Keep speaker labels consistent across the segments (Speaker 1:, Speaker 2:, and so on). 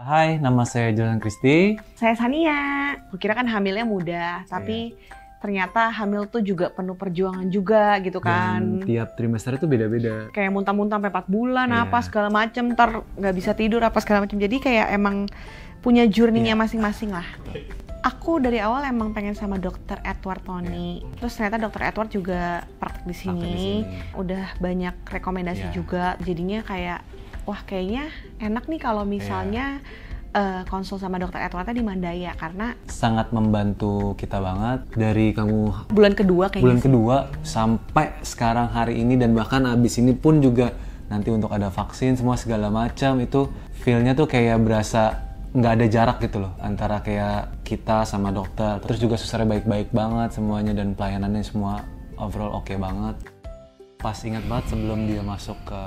Speaker 1: Hai, nama saya Jolan Kristi.
Speaker 2: Saya Sania. Kukira kan hamilnya mudah, tapi ternyata hamil tuh juga penuh perjuangan juga gitu kan.
Speaker 1: Dan tiap trimester itu beda-beda.
Speaker 2: Kayak muntah-muntah sampai 4 bulan apa segala macem, ntar nggak bisa tidur apa segala macem. Jadi kayak emang punya journey-nya masing-masing lah. Aku dari awal emang pengen sama Dr. Edward Tony. Terus ternyata Dr. Edward juga praktek di sini. Udah banyak rekomendasi juga. Jadinya kayak wah kayaknya enak nih kalau misalnya konsul sama Dr. Edwardnya di Mandaya karena
Speaker 1: sangat membantu kita banget dari kamu
Speaker 2: bulan kedua kayaknya.
Speaker 1: Bulan kedua sampai sekarang hari ini dan bahkan abis ini pun juga nanti untuk ada vaksin semua segala macam itu feel-nya tuh kayak berasa nggak ada jarak gitu loh antara kayak kita sama dokter. Terus juga susternya baik-baik banget semuanya dan pelayanannya semua overall oke banget. Pas ingat banget sebelum dia masuk ke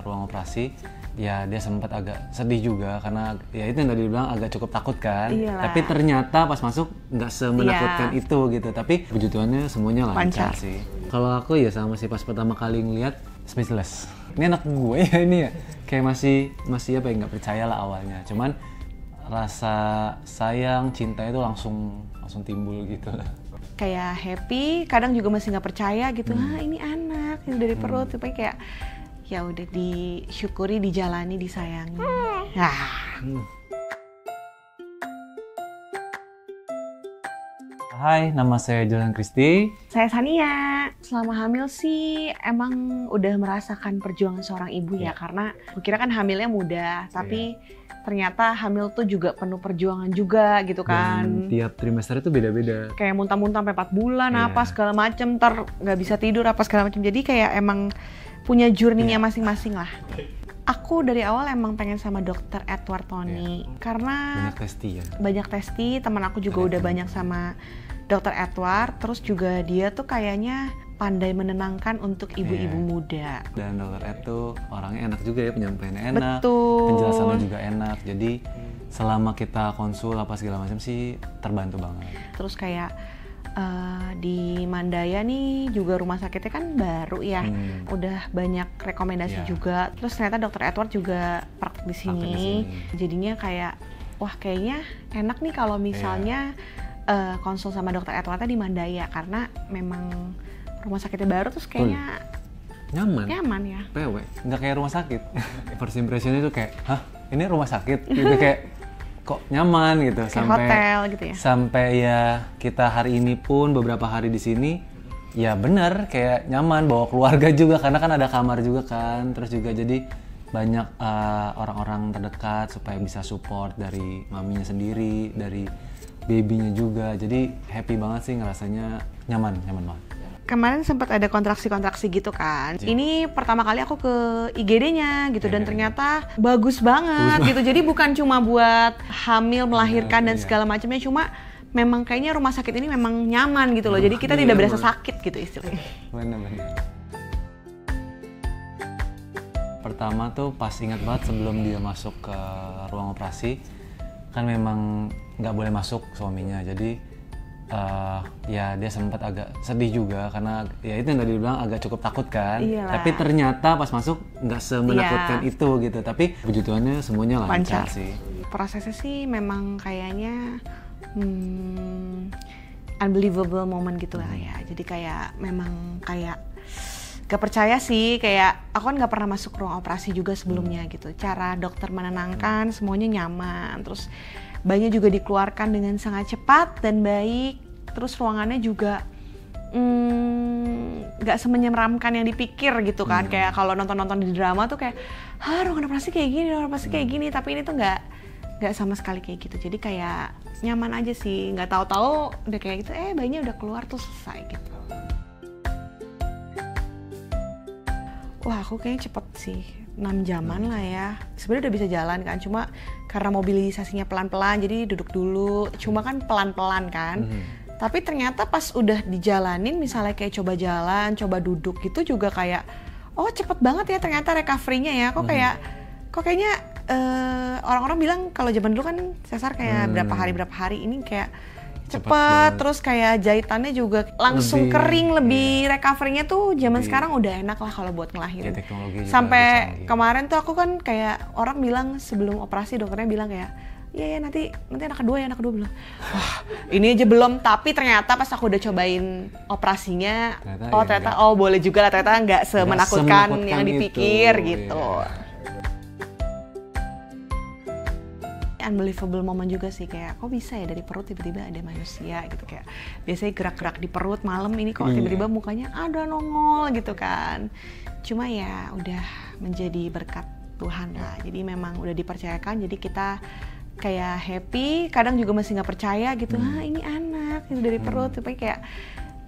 Speaker 1: ruang operasi, ya dia sempat agak sedih juga karena ya itu yang tadi bilang agak cukup takut kan.
Speaker 2: Iyalah.
Speaker 1: Tapi ternyata pas masuk nggak semenakutkan itu gitu. Tapi puji Tuhannya semuanya lancar sih. Kalau aku ya sama sih pas pertama kali ngeliat speechless. Ini anak gue ya ini ya. Kayak masih apa ya nggak percaya lah awalnya. Cuman rasa sayang, cinta itu langsung timbul gitu.
Speaker 2: Kayak happy, kadang juga masih nggak percaya gitu. Ini anak yang dari perut, tapi kayak ya udah disyukuri, dijalani, disayangi.
Speaker 1: Hai, nama saya Jolan Kristi.
Speaker 2: Saya Sania. Selama hamil sih emang udah merasakan perjuangan seorang ibu ya, karena kukira kan hamilnya mudah, tapi ternyata hamil tuh juga penuh perjuangan juga gitu kan.
Speaker 1: Dan tiap trimester itu beda-beda.
Speaker 2: Kayak muntah-muntah sampai 4 bulan apa segala macem, ntar nggak bisa tidur apa segala macem. Jadi kayak emang punya journey-nya masing-masing lah. Aku dari awal emang pengen sama Dr. Edward Tony karena banyak testi, teman aku juga udah banyak sama Dr. Edward. Terus juga dia tuh kayaknya pandai menenangkan untuk ibu-ibu muda.
Speaker 1: Dan Dr. Ed tuh orangnya enak juga ya, penyampaiannya enak,
Speaker 2: betul,
Speaker 1: penjelasannya juga enak. Jadi selama kita konsul apa segala macam sih terbantu banget.
Speaker 2: Terus kayak di Mandaya nih juga rumah sakitnya kan baru ya, udah banyak rekomendasi juga. Terus ternyata Dr. Edward juga praktek di sini. Jadinya kayak wah kayaknya enak nih kalau misalnya konsul sama Dr. Edwardnya di Mandaya karena memang rumah sakitnya baru terus kayaknya nyaman ya.
Speaker 1: PW, nggak kayak rumah sakit. First impression itu kayak, hah ini rumah sakit? Gitu kayak kok nyaman gitu.
Speaker 2: Kayak hotel gitu ya.
Speaker 1: Sampai ya kita hari ini pun beberapa hari di sini, ya bener kayak nyaman bawa keluarga juga karena kan ada kamar juga kan. Terus juga jadi banyak orang-orang terdekat supaya bisa support dari maminya sendiri, dari babynya juga. Jadi happy banget sih ngerasanya nyaman banget.
Speaker 2: Kemarin sempat ada kontraksi-kontraksi gitu kan. Ini pertama kali aku ke IGD-nya gitu dan ternyata bagus banget gitu. Jadi bukan cuma buat hamil, melahirkan dan segala macamnya, cuma memang kayaknya rumah sakit ini memang nyaman gitu loh. Jadi kita tidak berasa sakit gitu istilahnya.
Speaker 1: Bener. Pertama tuh pas ingat banget sebelum dia masuk ke ruang operasi, kan memang nggak boleh masuk suaminya. Jadi ya dia sempat agak sedih juga karena ya itu yang tadi bilang agak cukup takut kan.
Speaker 2: Iyalah.
Speaker 1: Tapi ternyata pas masuk nggak semenakutkan itu gitu. Tapi puji Tuhannya semuanya lancar sih.
Speaker 2: Prosesnya sih memang kayaknya unbelievable moment gitu lah ya. Jadi kayak memang kayak gak percaya sih, kayak aku kan gak pernah masuk ruang operasi juga sebelumnya gitu. Cara dokter menenangkan, semuanya nyaman. Terus bayinya juga dikeluarkan dengan sangat cepat dan baik. Terus ruangannya juga gak semenyeramkan yang dipikir gitu kan. Kayak kalau nonton-nonton di drama tuh kayak, ruangan operasi kayak gini, ruangan operasi kayak gini. Tapi ini tuh gak sama sekali kayak gitu. Jadi kayak nyaman aja sih. Gak tahu-tahu udah kayak gitu, bayinya udah keluar tuh selesai gitu. Wah aku kayaknya cepet sih, 6 jaman lah ya. Sebenarnya udah bisa jalan kan, cuma karena mobilisasinya pelan-pelan jadi duduk dulu. Cuma kan pelan-pelan kan. Tapi ternyata pas udah dijalanin misalnya kayak coba jalan, coba duduk gitu juga kayak oh cepet banget ya ternyata recovery-nya ya. Kok kayaknya orang-orang bilang kalau zaman dulu kan sesar kayak berapa hari ini kayak cepet, terus kayak jahitannya juga langsung
Speaker 1: Lebih,
Speaker 2: kering, lebih recovery-nya tuh zaman sekarang udah enak lah kalau buat ngelahirin.
Speaker 1: Ya, teknologi juga
Speaker 2: Sampai
Speaker 1: lebih canggih.
Speaker 2: kemarin tuh aku kan kayak orang bilang sebelum operasi dokternya bilang kayak iya nanti anak kedua bilang wah ini aja belum, tapi ternyata pas aku udah cobain operasinya ternyata boleh juga lah, ternyata nggak semenakutkan yang dipikir gitu.
Speaker 1: Iya.
Speaker 2: Unbelievable moment juga sih, kayak kok bisa ya dari perut tiba-tiba ada manusia gitu, kayak biasanya gerak-gerak di perut malam, ini kok tiba-tiba mukanya ada nongol gitu kan. Cuma ya udah menjadi berkat Tuhan lah, jadi memang udah dipercayakan, jadi kita kayak happy, kadang juga masih nggak percaya gitu, ini anak itu dari perut, tapi kayak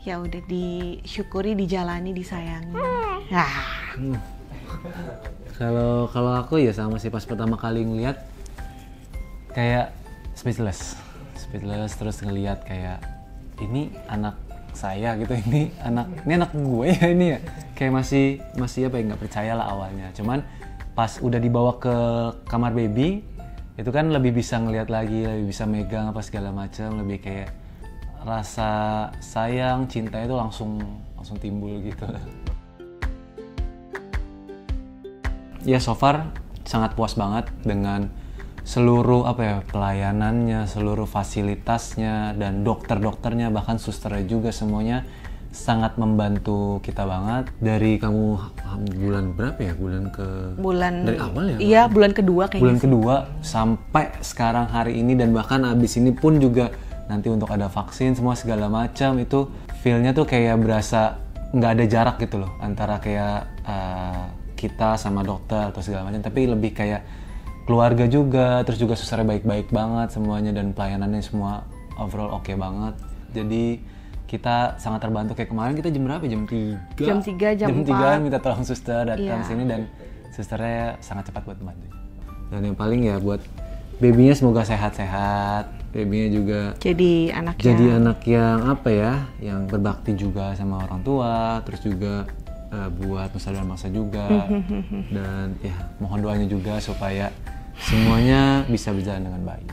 Speaker 2: ya udah disyukuri, dijalani, disayangi.
Speaker 1: Kalau aku ya sama sih, pas pertama kali ngeliat kayak speechless terus ngelihat kayak ini anak saya gitu, ini anak gue ya, ini ya kayak masih apa ya, nggak percaya lah awalnya. Cuman pas udah dibawa ke kamar baby itu kan lebih bisa ngelihat lagi, lebih bisa megang apa segala macam, lebih kayak rasa sayang, cinta itu langsung timbul gitu. Ya so far sangat puas banget dengan seluruh pelayanannya, seluruh fasilitasnya, dan dokternya, bahkan susternya juga, semuanya sangat membantu kita banget. Dari kamu bulan berapa ya? Dari awal ya?
Speaker 2: Iya, bulan kedua kayaknya.
Speaker 1: Bulan kedua sampai sekarang hari ini, dan bahkan abis ini pun juga nanti untuk ada vaksin semua segala macam, itu feel-nya tuh kayak berasa nggak ada jarak gitu loh antara kayak kita sama dokter atau segala macam, tapi lebih kayak keluarga juga, terus juga susternya baik-baik banget semuanya, dan pelayanannya semua overall oke banget. Jadi kita sangat terbantu. Kayak kemarin kita jam berapa? Jam 3?
Speaker 2: Jam 4
Speaker 1: minta tolong suster datang sini, dan susternya sangat cepat buat bantu. Dan yang paling ya buat babynya semoga sehat-sehat, babynya juga jadi anak yang yang berbakti juga sama orang tua, terus juga buat nusa dan bangsa juga. Dan ya mohon doanya juga supaya semuanya bisa berjalan dengan baik.